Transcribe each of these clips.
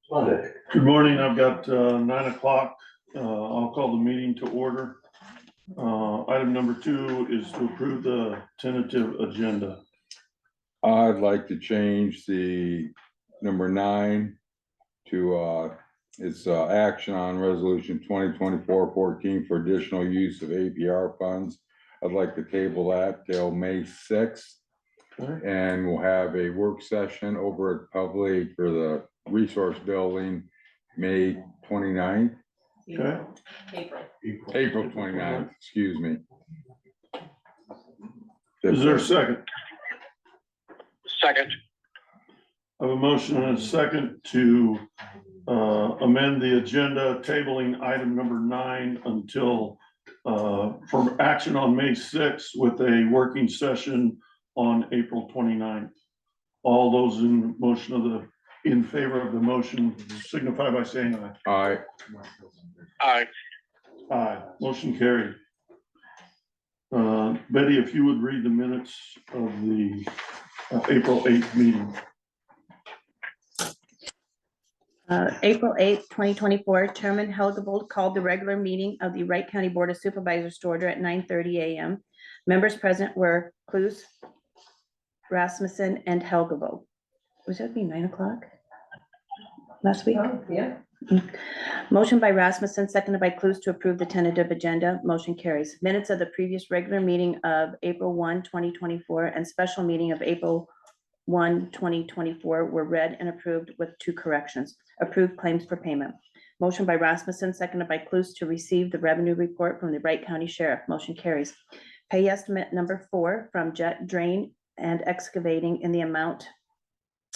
Monday. Good morning. I've got 9 o'clock. I'll call the meeting to order. Item number 2 is to approve the tentative agenda. I'd like to change the number 9 to it's action on resolution 2024-14 for additional use of APR funds. I'd like to table that till May 6th. Okay. And we'll have a work session over at Public for the resource building, May 29th, Okay. April 29th, excuse me. Is there a second? Second. I have a motion and a second to amend the agenda, tabling item number 9 until for action on May 6th with a working session on April 29th. All those in favor of the motion signify by saying aye. Aye. Aye. Aye, motion carried. Betty, if you would read the minutes of the April 8th meeting. April 8th, 2024, Chairman Helgevold called the regular meeting of the Wright County Board of Supervisors to order at 9:30 a.m. Members present were Cluse, Rasmussen, and Helgevold. Was that be 9 o'clock last week? Yeah. Motion by Rasmussen, seconded by Cluse to approve the tentative agenda. Motion carries. Minutes of the previous regular meeting of April 1, 2024, and special meeting of April 1, 2024 were read and approved with 2 corrections. Approved claims for payment. Motion by Rasmussen, seconded by Cluse to receive the revenue report from the Wright County Sheriff. Motion carries. Pay estimate number 4 from Jet Drain and Excavating in the amount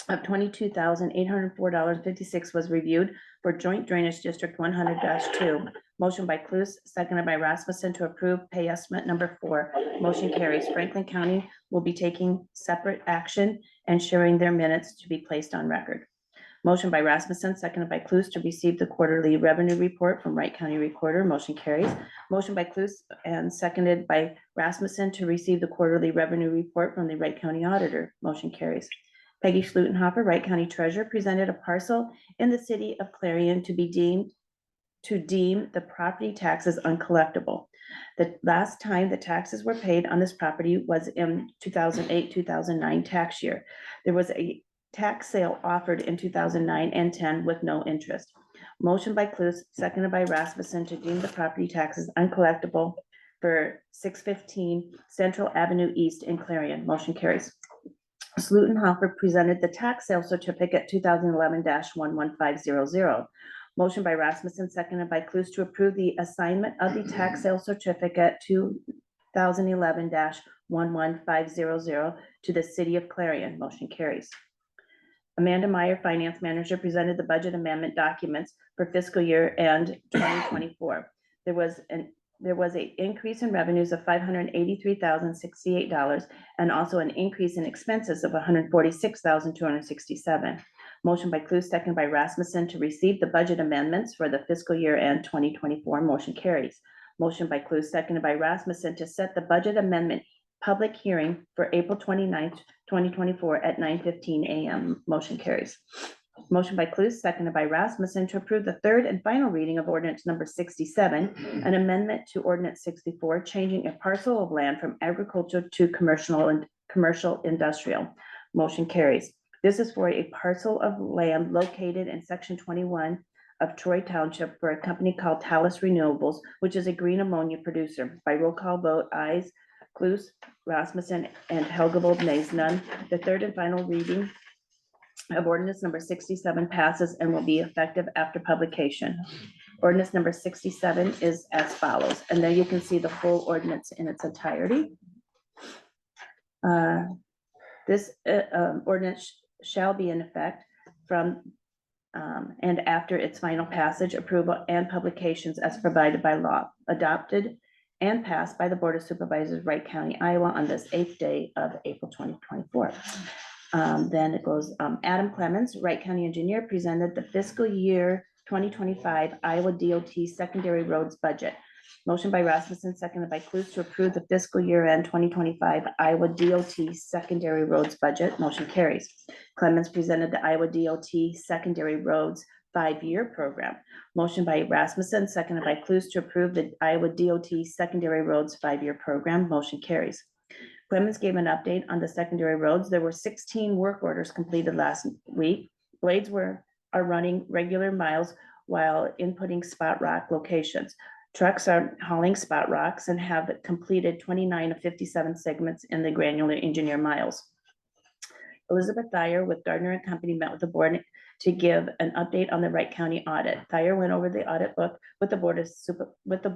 of $22,804.56 was reviewed for Joint Drainage District 100-2. Motion by Cluse, seconded by Rasmussen to approve pay estimate number 4. Motion carries. Franklin County will be taking separate action and sharing their minutes to be placed on record. Motion by Rasmussen, seconded by Cluse to receive the quarterly revenue report from Wright County Recorder. Motion carries. Motion by Cluse and seconded by Rasmussen to receive the quarterly revenue report from the Wright County Auditor. Motion carries. Peggy Schlutenhofer, Wright County Treasurer, presented a parcel in the city of Clarion to deem the property taxes uncollectible. The last time the taxes were paid on this property was in 2008-2009 tax year. There was a tax sale offered in 2009 and 10 with no interest. Motion by Cluse, seconded by Rasmussen to deem the property taxes uncollectible for 615 Central Avenue East in Clarion. Motion carries. Schlutenhofer presented the tax sale certificate 2011-11500. Motion by Rasmussen, seconded by Cluse to approve the assignment of the tax sale certificate 2011-11500 to the city of Clarion. Motion carries. Amanda Meyer, Finance Manager, presented the budget amendment documents for fiscal year end 2024. There was an increase in revenues of $583,068 and also an increase in expenses of $146,267. Motion by Cluse, seconded by Rasmussen to receive the budget amendments for the fiscal year end 2024. Motion carries. Motion by Cluse, seconded by Rasmussen to set the budget amendment public hearing for April 29th, 2024 at 9:15 a.m. Motion carries. Motion by Cluse, seconded by Rasmussen to approve the third and final reading of ordinance number 67, an amendment to ordinance 64, changing a parcel of land from agricultural to commercial industrial. Motion carries. This is for a parcel of land located in section 21 of Troy Township for a company called Talus Renewables, which is a green ammonia producer. By roll call vote, ayes, Cluse, Rasmussen, and Helgevold, nays, none. The third and final reading of ordinance number 67 passes and will be effective after publication. Ordinance number 67 is as follows, and there you can see the full ordinance in its entirety. This ordinance shall be in effect from and after its final passage, approval, and publications as provided by law, adopted and passed by the Board of Supervisors, Wright County, Iowa, on this 8th day of April 2024. Then it goes, Adam Clemens, Wright County Engineer, presented the fiscal year 2025 Iowa DOT secondary roads budget. Motion by Rasmussen, seconded by Clues to approve the fiscal year end 2025 Iowa DOT secondary roads budget. Motion carries. Clemens presented the Iowa DOT secondary roads 5-year program. Motion by Rasmussen, seconded by Clues to approve the Iowa DOT secondary roads 5-year program. Motion carries. Clemens gave an update on the secondary roads. There were 16 work orders completed last week. Blades are running regular miles while inputting spot rock locations. Trucks are hauling spot rocks and have completed 29 of 57 segments in the granular engineer miles. Elizabeth Thayer with Gardner and Company met with the board to give an update on the Wright County audit. Thayer went over the audit book with the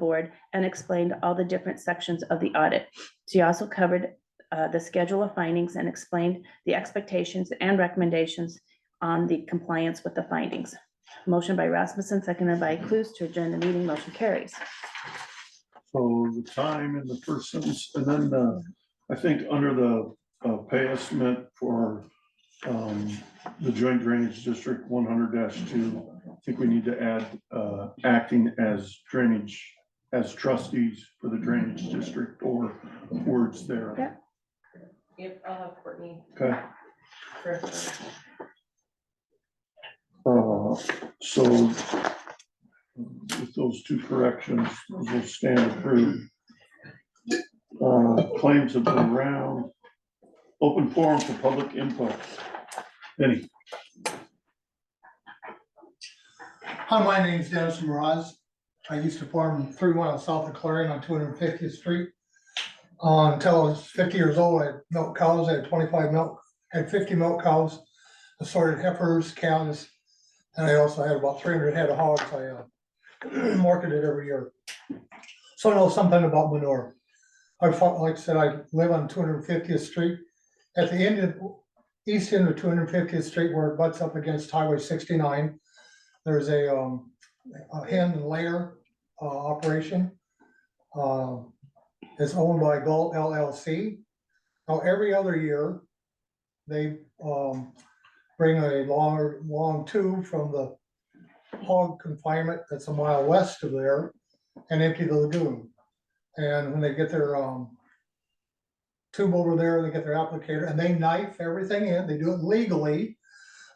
board and explained all the different sections of the audit. She also covered the schedule of findings and explained the expectations and recommendations on the compliance with the findings. Motion by Rasmussen, seconded by Clues to adjourn the meeting. Motion carries. So the time in the first sentence, and then I think under the pay estimate for the Joint Drainage District 100-2, I think we need to add acting as trustees for the drainage district, or words there. Yeah. Yep, I'll have Courtney. Okay. for- So with those two corrections, those will stand approved. Claims have been around. Open forum for public input. Any? Hi, my name is Dennis Mraz. I used to farm 3 miles south of Clarion on 250th Street. Until I was 50 years old, I had milk cows, I had 50 milk cows, assorted heifers, cows, and I also had about 300 head of hogs. I marketed every year. So I know something about manure. Like I said, I live on 250th Street. At the east end of 250th Street, where it butts up against Highway 69, there's a hen and layer operation. It's owned by Galt LLC. Now, every other year, they bring a long tube from the hog confinement that's a mile west of there and empty the lagoon. And when they get their tube over there, they get their applicator and they knife everything in. They do it legally,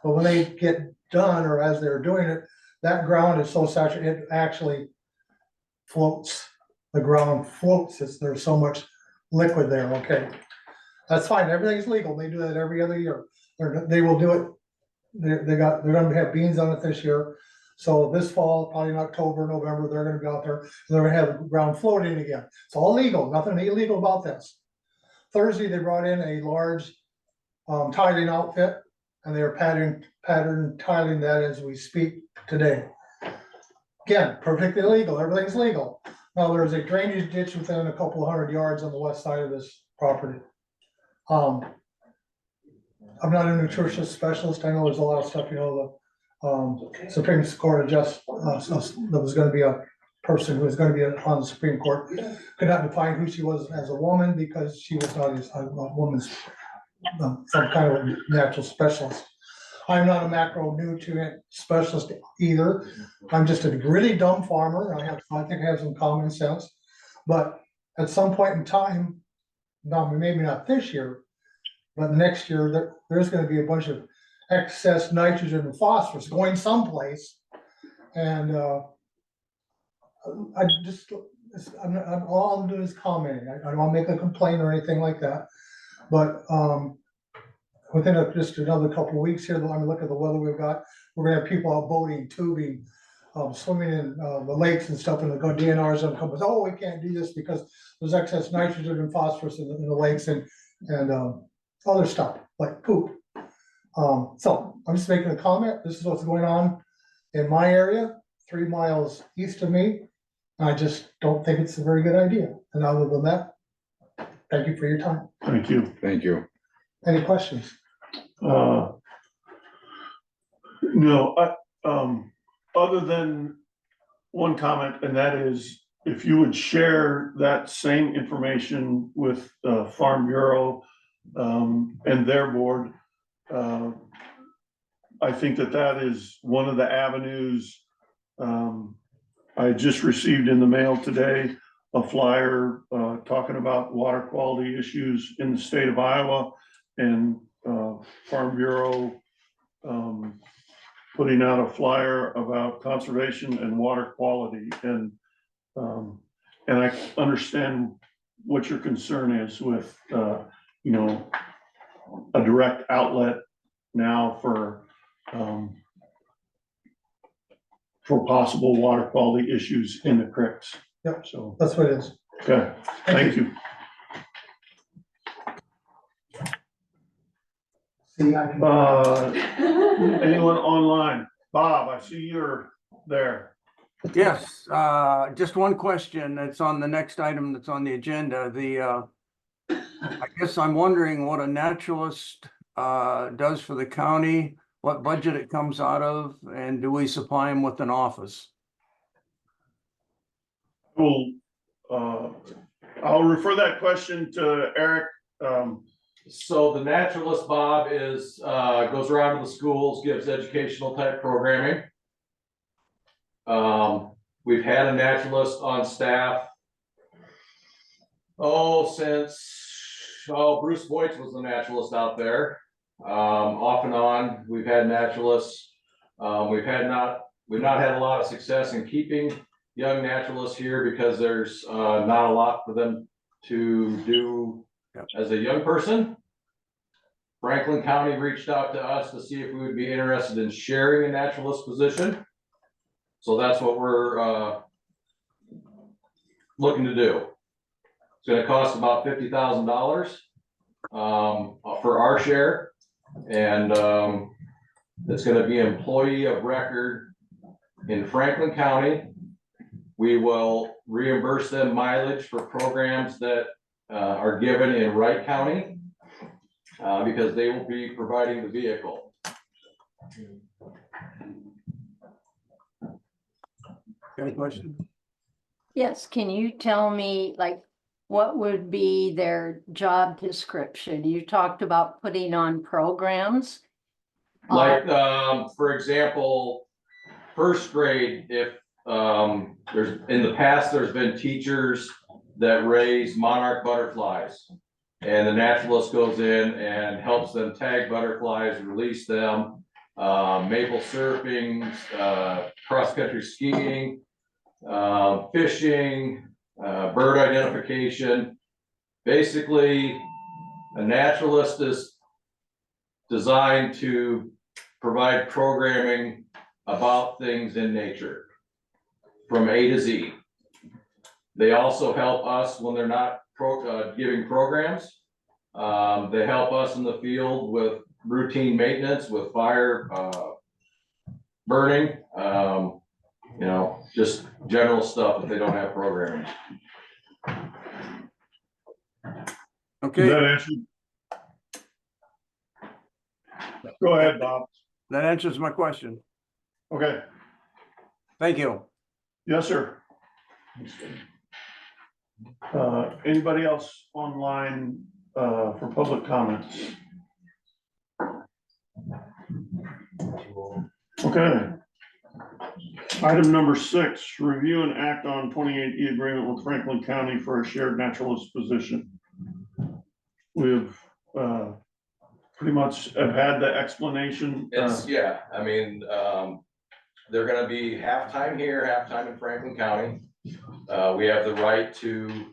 but when they get done, or as they're doing it, that ground is so saturated, it actually floats. The ground floats. There's so much liquid there. Okay, that's fine. Everything's legal. They do that every other year. They will do it. They're going to have beans on it this year. So this fall, probably in October, November, they're going to be out there. They're going to have the ground floating again. It's all legal. Nothing illegal about this. Thursday, they brought in a large tiling outfit, and they are pattern tiling that as we speak today. Again, perfectly legal. Everything's legal. Now, there's a drainage ditch within a couple of 100 yards on the west side of this property. I'm not a nutritionist specialist. I know there's a lot of stuff, the Supreme Court adjust, there was going to be a person who was going to be on the Supreme Court, could not define who she was as a woman because she was not a woman's, some kind of natural specialist. I'm not a macronutrient specialist either. I'm just a really dumb farmer. I think I have some common sense, but at some point in time, maybe not this year, but next year, there's going to be a bunch of excess nitrogen and phosphorus going someplace. And all I'm doing is commenting. I don't want to make a complaint or anything like that. But within just another couple of weeks here, I'm look at the weather we've got. We're gonna have people out boating, tubing, swimming in the lakes and stuff, and the DNRs and come, oh, we can't do this because there's excess nitrogen and phosphorus in the lakes and other stuff like poop. So I'm just making a comment. This is what's going on in my area, 3 miles east of me. I just don't think it's a very good idea. And other than that, thank you for your time. Thank you. Thank you. Any questions? No, other than one comment, and that is, if you would share that same information with Farm Bureau and their board, I think that is one of the avenues I just received in the mail today a flyer talking about water quality issues in the state of Iowa, and Farm Bureau putting out a flyer about conservation and water quality. And I understand what your concern is with, you know, a direct outlet now for possible water quality issues in the creeks. Yep. So, That's what it is. okay, thank you. See, I can. Anyone online? Bob, I see you're there. Yes, just one question that's on the next item that's on the agenda. I guess I'm wondering what a naturalist does for the county, what budget it comes out of, and do we supply him with an office? Well, I'll refer that question to Eric. So the naturalist, Bob, is, goes around to the schools, gives educational type programming. We've had a naturalist on staff. Since Bruce Voigt was the naturalist out there. Off and on, we've had naturalists. We've not had a lot of success in keeping young naturalists here because there's not a lot for them to do as a young person. Franklin County reached out to us to see if we would be interested in sharing a naturalist position. So that's what we're looking to do. It's gonna cost about $50,000 for our share. And it's gonna be employee of record in Franklin County. We will reimburse them mileage for programs that are given in Wright County because they will be providing the vehicle. Any question? Yes, can you tell me, like, what would be their job description? You talked about putting on programs. Like, for example, first grade, if there's, in the past, there's been teachers that raise monarch butterflies. And the naturalist goes in and helps them tag butterflies, release them, maple surfing, cross-country skiing, fishing, bird identification. Basically, a naturalist is designed to provide programming about things in nature from A to Z. They also help us when they're not giving programs. They help us in the field with routine maintenance, with fire burning, you know, just general stuff if they don't have programming. Does Okay, that answer? Go ahead, Bob. that answers my question. Okay, Thank you. yes, sir. Anybody else online for public comments? Okay. Item number 6, review and act on 28E agreement with Franklin County for a shared naturalist position. We've pretty much have had the explanation. It's, yeah, I mean, they're gonna be half-time here, half-time in Franklin County. We have the right to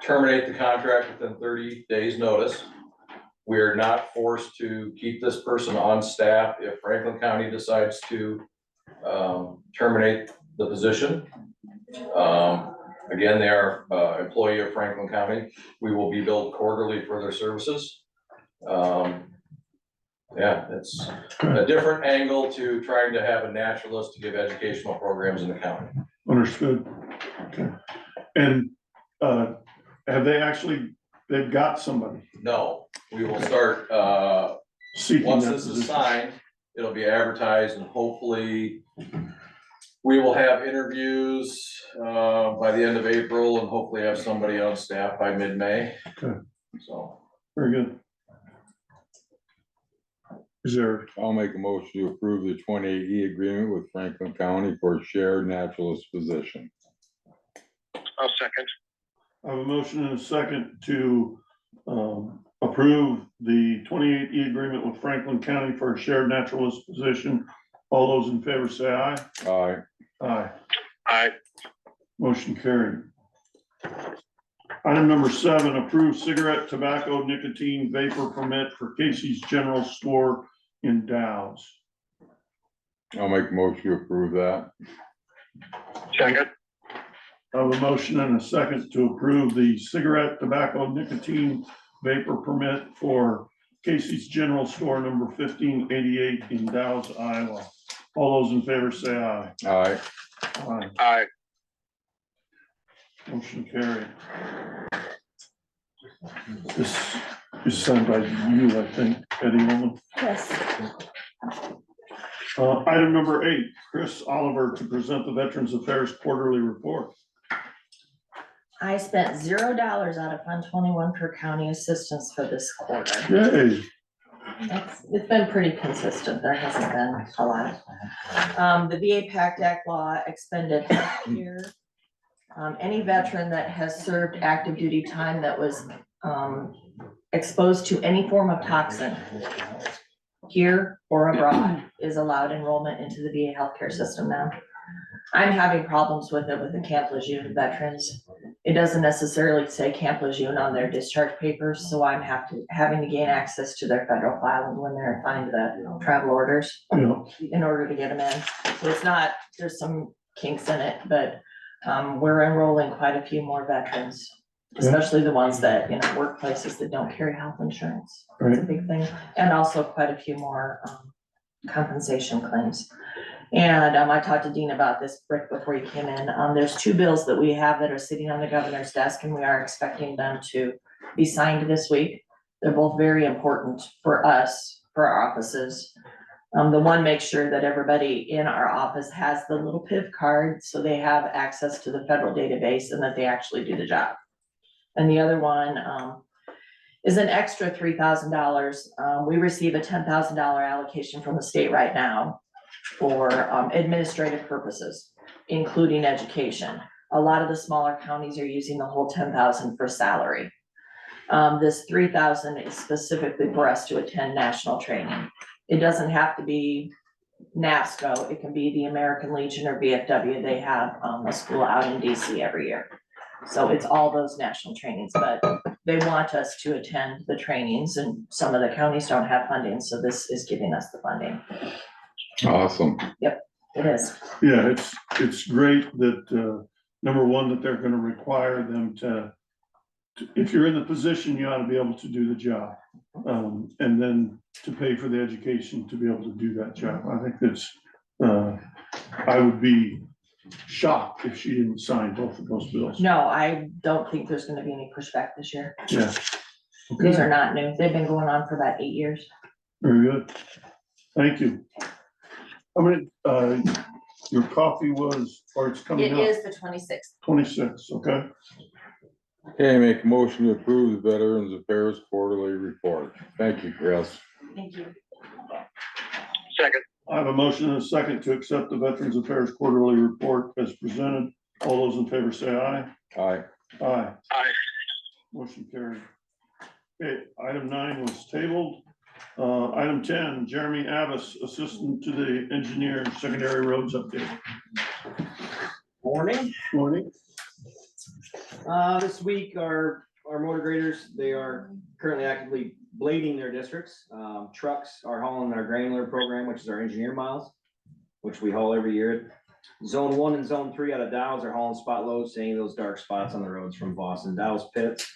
terminate the contract within 30 days notice. We are not forced to keep this person on staff if Franklin County decides to terminate the position. Again, they are employee of Franklin County. We will be billed quarterly for their services. Yeah, it's a different angle to trying to have a naturalist to give educational programs in the county. Understood. Okay. And have they actually, they've got somebody No, we will start, seeking once that this is position? signed, it'll be advertised and hopefully we will have interviews by the end of April and hopefully have somebody on staff by mid-May. Okay. So. Very good. Is there, I'll make a motion to approve the 28E agreement with Franklin County for a shared naturalist position. I'll second. I have a motion and a second to approve the 28E agreement with Franklin County for a shared naturalist position. All those in favor say aye. Aye. Aye. Aye. Motion carried. Item number 7, approve cigarette, tobacco, nicotine vapor permit for Casey's General Store in Dow's. I'll make a motion to approve that. Second. I have a motion and a second to approve the cigarette, tobacco, nicotine vapor permit for Casey's General Store number 1588 in Dow's, Iowa. All those in favor say aye. Aye. Aye. Aye. Motion carried. This is signed by you, I think, Eddie Woman. Yes. Item number 8, Chris Oliver to present the Veterans Affairs Quarterly Report. I spent $0 out of Fund 21 for county assistance for this quarter. Yay. It's been pretty consistent. There hasn't been a lot. The VA PACT Act law expended half a year. Any veteran that has served active duty time that was exposed to any form of toxin here or abroad is allowed enrollment into the VA healthcare system now. I'm having problems with it with the Camp Lejeune veterans. It doesn't necessarily say Camp Lejeune on their discharge papers, so I'm having to gain access to their federal file when they're find the travel orders Yeah. in order to get them in. So it's not, there's some kinks in it, but we're enrolling quite a few more veterans, especially the ones that, workplaces that don't carry health insurance. That's a big thing. And also quite a few more compensation claims. And I talked to Dean about this, Rick, before you came in. There's 2 bills that we have that are sitting on the governor's desk, and we are expecting them to be signed this week. They're both very important for us, for our offices. The one makes sure that everybody in our office has the little PIV card, so they have access to the federal database and that they actually do the job. And the other one is an extra $3,000. We receive a $10,000 allocation from the state right now for administrative purposes, including education. A lot of the smaller counties are using the whole 10,000 for salary. This 3,000 is specifically for us to attend national training. It doesn't have to be NASCO. It can be the American Legion or VFW. They have a school out in DC every year. So it's all those national trainings, but they want us to attend the trainings, and some of the counties don't have funding, so this is giving us the funding. Awesome. It is. Yeah, it's great that, number one, that they're gonna require them to, if you're in the position, you ought to be able to do the job. And then to pay for the education to be able to do that job. I think that's, I would be shocked if she didn't sign both of those bills. No, I don't think there's gonna be any pushback this year. Yeah. These Okay, are not new. They've been going on for about 8 years. very good. Thank you. I mean, your coffee was, or it's coming It up, is the 26th. 26, okay? Okay, make a motion to approve the Veterans Affairs Quarterly Report. Thank you, Chris. Thank you. Second. I have a motion and a second to accept the Veterans Affairs Quarterly Report as presented. All those in favor say aye. Aye. Aye. Aye. Motion carried. Okay, item 9 was tabled. Item 10, Jeremy Abbas, Assistant to the Engineer, Secondary Roads Update. Morning. Morning. This week, our motor graders, they are currently actively blading their districts. Trucks are hauling our granular program, which is our engineer miles, which we haul every year. Zone 1 and Zone 3 out of Dow's are hauling spot loads, to any of those dark spots on the roads from Boston, Dow's pits.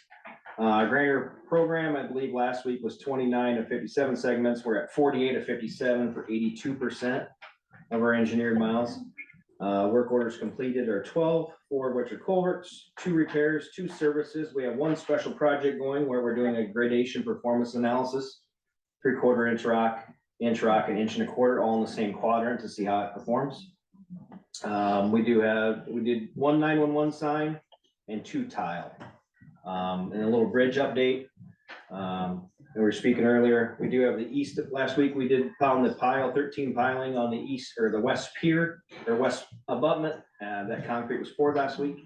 Granular program, I believe last week was 29 of 57 segments. We're at 48 of 57 for 82% of our engineered miles. Work orders completed are 12, 4 of which are culverts, 2 repairs, 2 services. We have 1 special project going where we're doing a gradation performance analysis. 3/4 inch rock, and 1 1/4 all in the same quadrant to see how it performs. We did 1 911 sign and 2 tile. And a little bridge update. we were speaking earlier, we do have the east, last week we did pound the 13 piling on the east or the west pier or west abutment. That concrete was poured last week.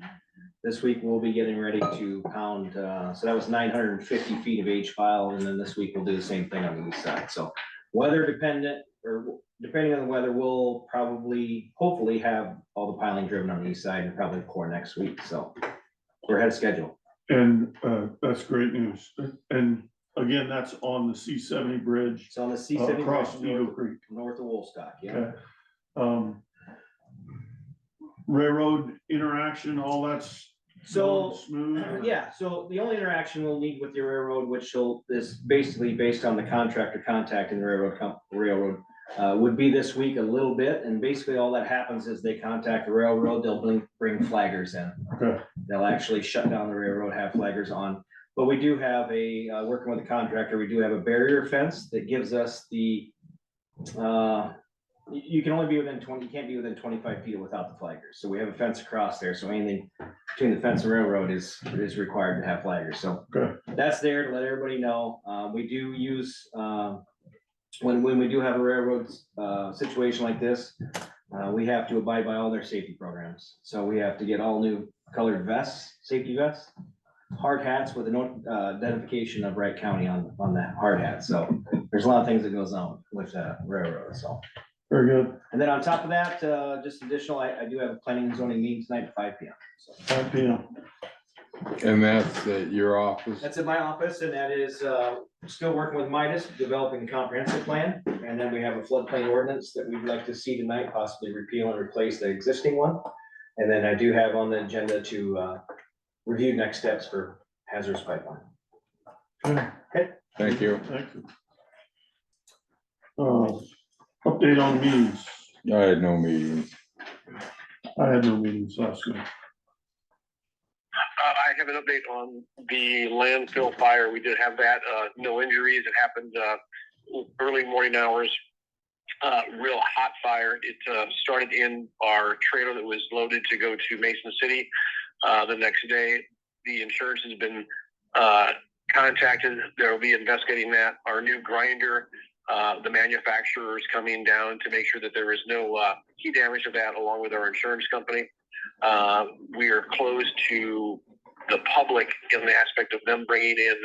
This week we'll be getting ready to pound, so that was 950 feet of H-pile, and then this week we'll do the same thing on the east side. So weather dependent, or depending on the weather, we'll probably, hopefully have all the piling driven on the east side and probably pour next week. So we're ahead of schedule. And that's great news. And again, that's on the C-70 bridge It's on the C-70 across Eagle Creek. north of Woolstock, yeah. Okay. Railroad interaction, all that's So, going smooth? yeah, so the only interaction we'll need with your railroad, which is basically based on the contractor contacting the railroad, would be this week a little bit, and basically all that happens is they contact the railroad, they'll bring flaggers in. Okay. They'll actually shut down the railroad, have flaggers on, but we do have working with the contractor, we do have a barrier fence that gives us the, you can only be within 20, you can't be within 25 feet without the flaggers. So we have a fence across there. So anything between the fence and railroad is required to have flaggers. So Okay. that's there to let everybody know. We do use, when we do have a railroad situation like this, we have to abide by all their safety programs. So we have to get all new colored vests, safety vests, hard hats with an identification of Wright County on that hard hat. So there's a lot of things that goes on with railroad, so. Very good. And then on top of that, just additional, I do have a planning and zoning meeting tonight at 5 p.m. So 5 p.m. And that's at your office? that's in my office, and that is still working with Midas, developing a comprehensive plan. And then we have a floodplain ordinance that we'd like to see tonight, possibly repeal and replace the existing one. And then I do have on the agenda to review next steps for hazardous pipeline. Okay. Thank you. Thank you. Update on meetings. I had no meetings. I had no meetings last week. I have an update on the landfill fire. We did have that, no injuries. It happened, early morning hours. Real hot fire. It, started in our trailer that was loaded to go to Mason City. The next day, the insurance has been, contacted. They'll be investigating that. Our new grinder, the manufacturer is coming down to make sure that there is no key damage to that, along with our insurance company. We are closed to the public in the aspect of them bringing in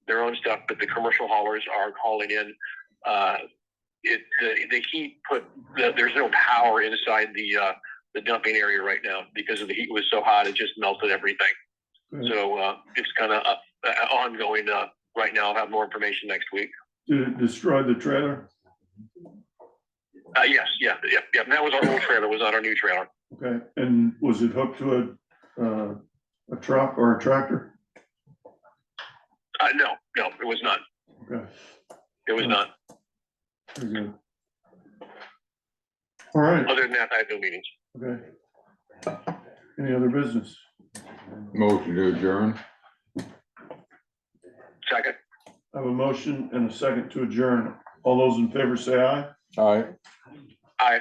their own stuff, but the commercial haulers are calling in. The heat there's no power inside the dumping area right now because of the heat was so hot, it just melted everything. So it's kind of ongoing right now. I'll have more information next week. Did it destroy the trailer? Yes, yeah. And that was our old trailer, was not our new trailer. Okay, and was it hooked to a truck or a tractor? No, it was not. Okay. It was not. Very good. All right, Other than that, I have no meetings. okay. Any other business? Motion to adjourn? Second. I have a motion and a second to adjourn. All those in favor say aye. Aye. Aye.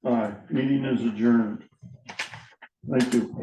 Aye. Meeting is adjourned. Thank you.